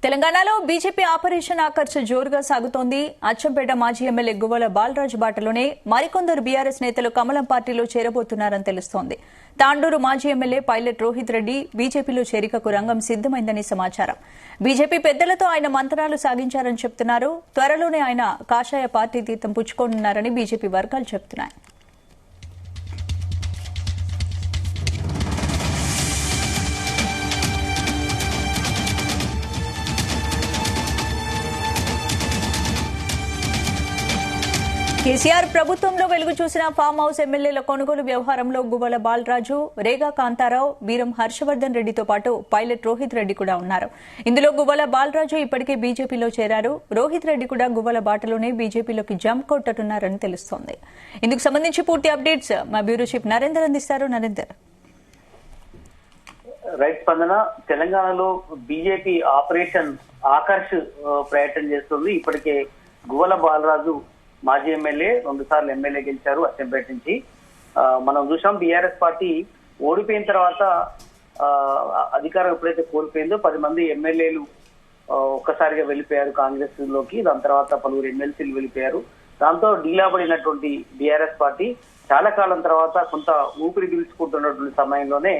తెలంగాణలో BJP operation Akarsh జోరుగా సాగుతోంది. అచ్చంపేట మాజీ ఎమ్మెల్యే గువ్వల బాలరాజు బాటలోనే మరికొందరు బీఆర్ఎస్ నేతలు కమలం పార్టీలో చేరబోతున్నారని తెలుస్తోంది. తాండూరు మాజీ ఎమ్మెల్యే పైలట్ రోహిత్ రెడ్డి బీజేపీలో చేరికకు రంగం సిద్దమైందని సమాచారం. బీజేపీ పెద్దలతో ఆయన మంతనాలు సాగించారని చెబుతున్నారు. త్వరలోనే ఆయన కాషాయ పార్టీ తీర్థం పుచ్చుకోనున్నారని బీజేపీ వర్గాలు చెబుతున్నాయి. కేసీఆర్ ప్రభుత్వంలో వెలుగు చూసిన ఫామ్ హౌస్ ఎమ్మెల్యేల కొనుగోలు వ్యవహారంలో గువ్వల బాలరాజు, రేగా కాంతారావు, బీరం హర్షవర్ధన్ రెడ్డితో పాటు పైలట్ రోహిత్ రెడ్డి కూడా ఉన్నారు. ఇందులో గువ్వల బాలరాజు ఇప్పటికే బీజేపీలో చేరారు. రోహిత్ రెడ్డి కూడా గువ్వల బాటలోనే బీజేపీలోకి జంప్ కొట్టనున్నారని తెలుస్తోంది. ఇందుకు సంబంధించి పూర్తి అప్డేట్స్ మా బ్యూరో చీఫ్ నరేందర్ అందిస్తారు. నరేందర్, రైట్ స్పందన. తెలంగాణలో బీజేపీ ఆపరేషన్ ఆకర్ష్ ప్రయత్నం చేస్తుంది. ఇప్పటికే గువ్వల బాలరాజు మాజీ ఎమ్మెల్యే, 2 సార్లు ఎమ్మెల్యే గెలిచారు అచ్చంపేట నుంచి. మనం చూసాం బీఆర్ఎస్ పార్టీ ఓడిపోయిన తర్వాత అధికారం ఎప్పుడైతే కోల్పోయిందో 10 మంది ఎమ్మెల్యేలు ఒక్కసారిగా వెళ్ళిపోయారు కాంగ్రెస్ లోకి. దాని తర్వాత పలువురు ఎమ్మెల్సీలు వెళ్ళిపోయారు. దాంతో డీలాపడినటువంటి బీఆర్ఎస్ పార్టీ చాలా కాలం తర్వాత కొంత ఊపిరి పీల్చుకుంటున్నటువంటి సమయంలోనే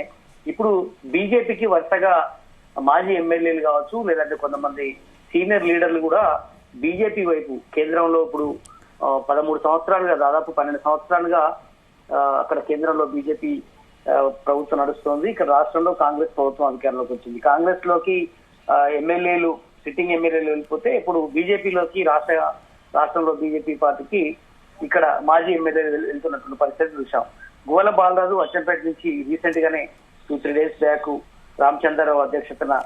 ఇప్పుడు బీజేపీకి వరుసగా మాజీ ఎమ్మెల్యేలు కావచ్చు, లేదంటే కొంతమంది సీనియర్ లీడర్లు కూడా బీజేపీ వైపు కేంద్రంలో ఇప్పుడు 13 సంవత్సరాలుగా, దాదాపు 12 సంవత్సరాలుగా అక్కడ కేంద్రంలో బీజేపీ ప్రభుత్వం నడుస్తోంది. ఇక్కడ రాష్ట్రంలో కాంగ్రెస్ ప్రభుత్వం అధికారంలోకి వచ్చింది. కాంగ్రెస్ లోకి ఎమ్మెల్యేలు, సిట్టింగ్ ఎమ్మెల్యేలు వెళ్ళిపోతే ఇప్పుడు బీజేపీలోకి రాష్ట్రంలో బీజేపీ పార్టీకి ఇక్కడ మాజీ ఎమ్మెల్యేలు వెళ్తున్నటువంటి పరిస్థితి చూసాం. గువ్వల బాలరాజు అచ్చంపేట నుంచి రీసెంట్ గానే 2-3 డేస్ బ్యాక్ రామచంద్రరావు అధ్యక్షతన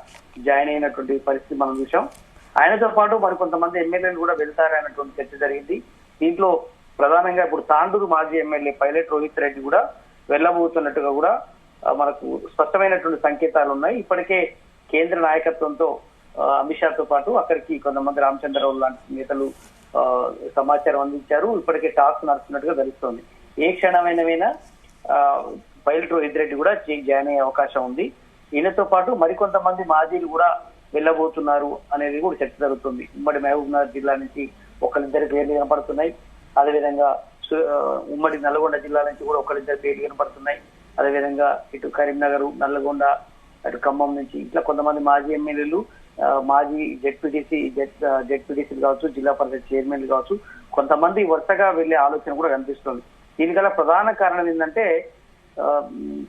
జాయిన్ అయినటువంటి పరిస్థితి మనం చూసాం. ఆయనతో పాటు మరికొంతమంది ఎమ్మెల్యేలు కూడా వెళ్తారనేటువంటి చర్చ జరిగింది. దీంట్లో ప్రధానంగా ఇప్పుడు తాండూరు మాజీ ఎమ్మెల్యే పైలట్ రోహిత్ రెడ్డి కూడా వెళ్లబోతున్నట్టుగా కూడా మనకు స్పష్టమైనటువంటి సంకేతాలు ఉన్నాయి. ఇప్పటికే కేంద్ర నాయకత్వంతో అమిత్ షాతో పాటు అక్కడికి కొంతమంది రామచంద్రరావు లాంటి నేతలు సమాచారం అందించారు. ఇప్పటికే టాక్స్ నడుస్తున్నట్టుగా తెలుస్తోంది. ఏ క్షణమైనమైనా పైలట్ రోహిత్ రెడ్డి కూడా జాయిన్ అయ్యే అవకాశం ఉంది. ఈయనతో పాటు మరికొంతమంది మాజీలు కూడా వెళ్లబోతున్నారు అనేది కూడా చర్చ జరుగుతుంది. ఉమ్మడి మహబూబ్నగర్ జిల్లా నుంచి ఒకరిద్దరి పేర్లు కనపడుతున్నాయి. అదేవిధంగా ఉమ్మడి నల్గొండ జిల్లా నుంచి కూడా ఒకరిద్దరి పేర్లు కనపడుతున్నాయి. అదేవిధంగా ఇటు కరీంనగర్, నల్లగొండ, అటు ఖమ్మం నుంచి ఇట్లా కొంతమంది మాజీ ఎమ్మెల్యేలు, మాజీ జెడ్పీటీసీలు కావచ్చు, జిల్లా పరిషత్ చైర్మన్లు కావచ్చు, కొంతమంది వరుసగా వెళ్లే ఆలోచన కూడా కనిపిస్తుంది. దీనికల్లా ప్రధాన కారణం ఏంటంటే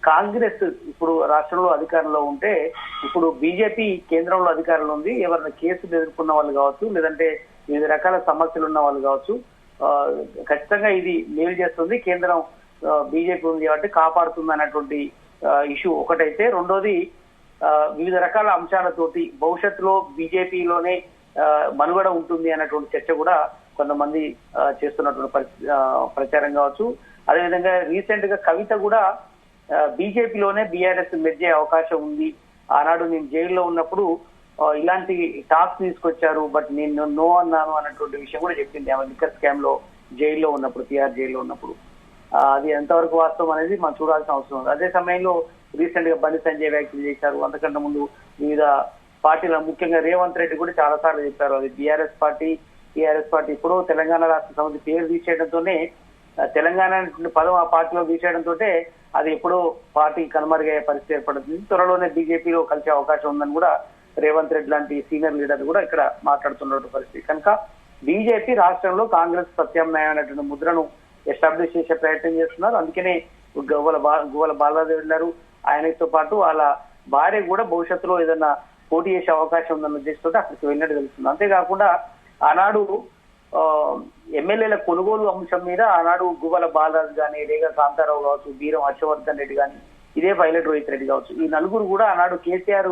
కాంగ్రెస్ ఇప్పుడు రాష్ట్రంలో అధికారంలో ఉంటే ఇప్పుడు బీజేపీ కేంద్రంలో అధికారంలో ఉంది. ఎవరైనా కేసులు ఎదుర్కొన్న వాళ్ళు కావచ్చు, లేదంటే వివిధ రకాల సమస్యలు ఉన్న వాళ్ళు కావచ్చు, ఖచ్చితంగా ఇది మేలు చేస్తుంది. కేంద్రం బీజేపీ ఉంది కాబట్టి కాపాడుతుంది అన్నటువంటి ఇష్యూ ఒకటైతే, రెండోది వివిధ రకాల అంశాలతోటి భవిష్యత్తులో బీజేపీలోనే మనుగడ ఉంటుంది అన్నటువంటి చర్చ కూడా కొంతమంది చేస్తున్నటువంటి ప్రచారం కావచ్చు. అదేవిధంగా రీసెంట్ గా కవిత కూడా బీజేపీలోనే బీఆర్ఎస్ మెర్జ్ అయ్యే అవకాశం ఉంది. ఆనాడు నేను జైల్లో ఉన్నప్పుడు ఇలాంటి టాక్స్ తీసుకొచ్చారు, బట్ నేను నో అన్నాను అన్నటువంటి విషయం కూడా చెప్పింది ఆమె లిక్కర్ స్కామ్ లో జైల్లో ఉన్నప్పుడు, తిహార్ జైల్లో ఉన్నప్పుడు. అది ఎంతవరకు వాస్తవం అనేది మనం చూడాల్సిన అవసరం ఉంది. అదే సమయంలో రీసెంట్ గా బండి సంజయ్ వ్యాఖ్యలు చేశారు. అంతకంటే ముందు వివిధ పార్టీల, ముఖ్యంగా రేవంత్ రెడ్డి కూడా చాలా సార్లు చెప్పారు అది టీఆర్ఎస్ పార్టీ ఇప్పుడు తెలంగాణ రాష్ట్ర సమితి పేరు తీసేయడంతోనే, తెలంగాణ పదం ఆ పార్టీలో తీసేయడంతో అది ఎప్పుడో పార్టీ కనుమరుగయ్యే పరిస్థితి ఏర్పడుతుంది. త్వరలోనే బీజేపీలో కలిసే అవకాశం ఉందని కూడా రేవంత్ రెడ్డి లాంటి సీనియర్ లీడర్ కూడా ఇక్కడ మాట్లాడుతున్న పరిస్థితి. కనుక బీజేపీ రాష్ట్రంలో కాంగ్రెస్ ప్రత్యామ్నాయమైనటువంటి ముద్రను ఎస్టాబ్లిష్ చేసే ప్రయత్నం చేస్తున్నారు. అందుకనే గువ్వల బాలరాజు వెళ్లారు. ఆయనతో పాటు వాళ్ళ భార్య కూడా భవిష్యత్తులో ఏదైనా పోటీ చేసే అవకాశం ఉందన్న ఉద్దేశంతో అక్కడికి వెళ్ళినట్టు తెలుస్తుంది. అంతేకాకుండా ఆనాడు ఎమ్మెల్యేల కొనుగోలు అంశం మీద ఆనాడు గువ్వల బాలరాజు కానీ, రేగా కాంతారావు కావచ్చు, బీరం హర్షవర్ధన్ రెడ్డి కానీ, ఇదే పైలట్ రోహిత్ రెడ్డి కావచ్చు, ఈ నలుగురు కూడా ఆనాడు కేసీఆర్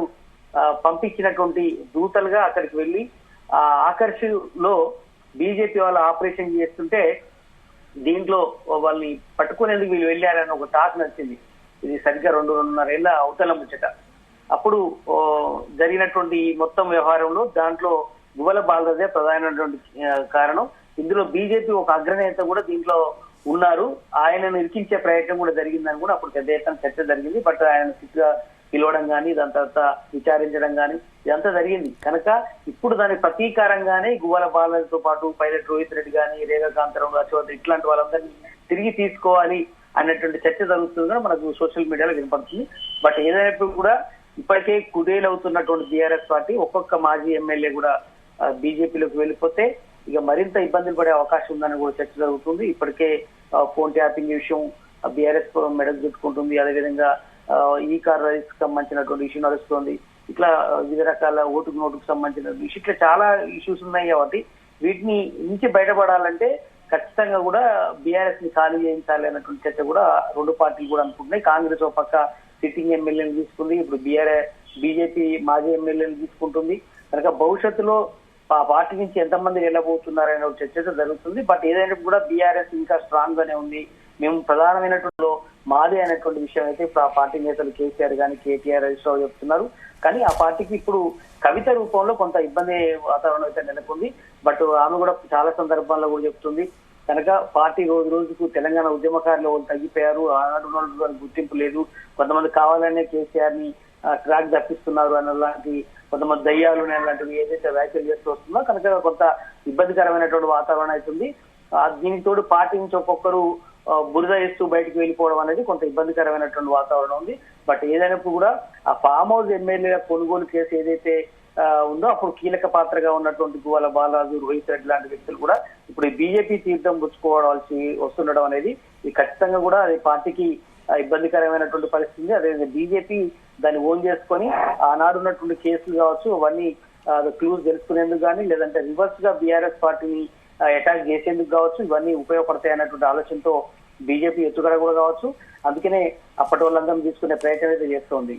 పంపించినటువంటి దూతలుగా అక్కడికి వెళ్లి ఆకర్ష్ లో బీజేపీ వాళ్ళు ఆపరేషన్ చేస్తుంటే దీంట్లో వాళ్ళని పట్టుకునేందుకు వీళ్ళు వెళ్ళారని ఒక టాక్ నచ్చింది. ఇది సరిగ్గా 2-2.5 ఏళ్ల అవతల ముచ్చట. అప్పుడు జరిగినటువంటి మొత్తం వ్యవహారంలో దాంట్లో గువ్వల బాలరాజే ప్రధానమైనటువంటి కారణం. ఇందులో బీజేపీ ఒక అగ్రనేత కూడా దీంట్లో ఉన్నారు. ఆయనను ఇరికించే ప్రయత్నం కూడా జరిగిందని కూడా అప్పుడు పెద్ద ఎత్తున చర్చ జరిగింది. బట్ ఆయన పిలవడం కానీ దాని తర్వాత విచారించడం కానీ ఇదంతా జరిగింది కనుక ఇప్పుడు దాని ప్రతీకారంగానే గువ్వల బాలతో పాటు పైలట్ రోహిత్ రెడ్డి కానీ రేఖా కాంతారావు చౌదరి ఇట్లాంటి వాళ్ళందరినీ తిరిగి తీసుకోవాలి అన్నటువంటి చర్చ జరుగుతుందని మనకు సోషల్ మీడియాలో వినపడుతుంది. బట్ ఏదైనప్పుడు కూడా ఇప్పటికే కుదేలవుతున్నటువంటి బీఆర్ఎస్ పార్టీ ఒక్కొక్క మాజీ ఎమ్మెల్యే కూడా బీజేపీలోకి వెళ్ళిపోతే ఇక మరింత ఇబ్బందులు పడే అవకాశం ఉందని కూడా చర్చ జరుగుతుంది. ఇప్పటికే ఫోన్ ట్యాపింగ్ విషయం బీఆర్ఎస్ మెడకు చుట్టుకుంటుంది. అదేవిధంగా ఈ కార్ రైస్ సంబంధించినటువంటి ఇష్యూ నడుస్తుంది. ఇట్లా వివిధ రకాల ఓటుకు నోటుకు సంబంధించిన ఇష్యూ ఇట్లా చాలా ఇష్యూస్ ఉన్నాయి కాబట్టి వీటిని నుంచి బయటపడాలంటే ఖచ్చితంగా కూడా బీఆర్ఎస్ ని ఖాళీ చేయించాలి అన్నటువంటి చర్చ కూడా రెండు పార్టీలు కూడా అనుకుంటున్నాయి. కాంగ్రెస్ ఒక పక్క సిట్టింగ్ ఎమ్మెల్యేలు తీసుకుంది, ఇప్పుడు బీజేపీ మాజీ ఎమ్మెల్యేలు తీసుకుంటుంది. కనుక భవిష్యత్తులో ఆ పార్టీ నుంచి ఎంతమంది వెళ్ళబోతున్నారనే ఒక చర్చ జరుగుతుంది. బట్ ఏదైనా కూడా బీఆర్ఎస్ ఇంకా స్ట్రాంగ్ గానే ఉంది. మేము ప్రధానమైనటువంటి మాది అనేటువంటి విషయం అయితే ఇప్పుడు ఆ పార్టీ నేతలు కేసీఆర్ గానీ కేటీఆర్ రావు చెప్తున్నారు. కానీ ఆ పార్టీకి ఇప్పుడు కవిత రూపంలో కొంత ఇబ్బంది వాతావరణం అయితే నెలకొంది. బట్ ఆమె కూడా చాలా సందర్భాల్లో కూడా చెప్తుంది కనుక పార్టీ రోజు రోజుకు తెలంగాణ ఉద్యమకారులు తగ్గిపోయారు, ఆనాడు గుర్తింపు లేదు, కొంతమంది కావాలనే కేసీఆర్ ని ట్రాక్ తప్పిస్తున్నారు అన్నలాంటి కొంతమంది దయ్యాలు అలాంటివి ఏదైతే వ్యాఖ్యలు చేస్తూ వస్తుందో కనుక కొంత ఇబ్బందికరమైనటువంటి వాతావరణం అవుతుంది. దీనితో పార్టీ నుంచి ఒక్కొక్కరు బురద వేస్తూ బయటకు వెళ్ళిపోవడం అనేది కొంత ఇబ్బందికరమైనటువంటి వాతావరణం ఉంది. బట్ ఏదైనప్పుడు కూడా ఆ ఫామ్ హౌస్ ఎమ్మెల్యేల కొనుగోలు కేసు ఏదైతే ఉందో అప్పుడు కీలక పాత్రగా ఉన్నటువంటి గువ్వల బాలరాజు, రోహిత్ రెడ్డి లాంటి వ్యక్తులు కూడా ఇప్పుడు బీజేపీ తీర్థం పుచ్చుకోవాల్సి వస్తుండడం అనేది ఇది ఖచ్చితంగా కూడా అది పార్టీకి ఇబ్బందికరమైనటువంటి పరిస్థితి. అదేవిధంగా బీజేపీ దాన్ని ఓన్ చేసుకొని ఆనాడు ఉన్నటువంటి కేసులు కావచ్చు అవన్నీ క్లూజ్ తెలుసుకునేందుకు కానీ లేదంటే రివర్స్ గా బీఆర్ఎస్ పార్టీని అటాక్ చేసేందుకు కావచ్చు ఇవన్నీ ఉపయోగపడతాయి అన్నటువంటి ఆలోచనతో బీజేపీ ఎత్తుగడ కూడా కావచ్చు. అందుకనే అప్పటి వాళ్ళందరం తీసుకునే ప్రయత్నం అయితే చేస్తోంది.